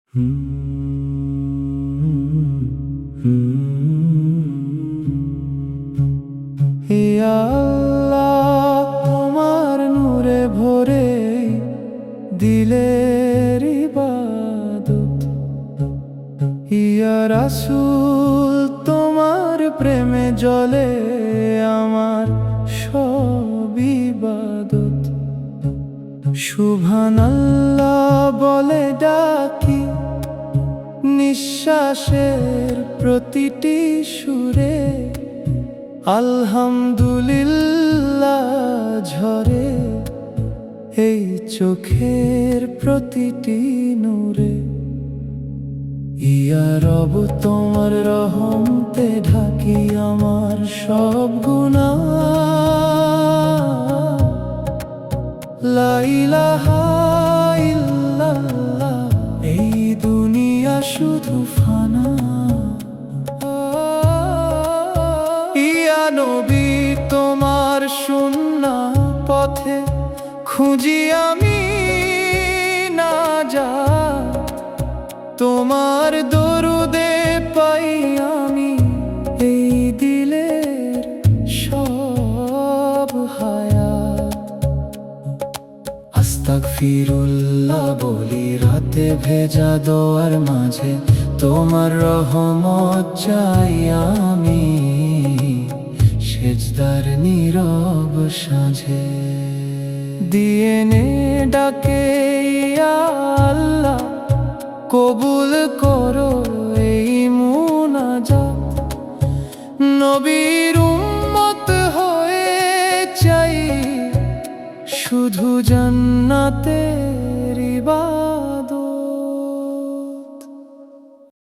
হে আল্লাহ, তোমার নূরে ভরে দিলের ইবাদত। ইয়া রাসূল, তোমার প্রেমে জ্বলে আমার সব ইবাদত। সুবহানাল্লাহ বলে ডাকি নিঃশ্বাসের প্রতিটি সুরে, আলহামদুলিল্লাহ ঝরে এই চোখের প্রতিটি নূরে। ইয়া রব, তোমার রহমতে ঢাকি আমার সব গুনাহ। লা ইলাহা ইল্লাল্লাহ, এই দুনিয়া শুধু ফানা। ইয়া নবী, তোমার সুন্নাহ পথে খুঁজি আমি না যা, তোমার দরুদে পাই আমি এই দিলের সব হায়াত। আস্তাগফিরুল্লাহ বলি রাতে ভেজা দোয়ার মাঝে, তোমার রহমত চাই আমি সেজদার নীরব সাঁঝে। দিয়ে নে ডাকে ইয়া আল্লাহ, কবুল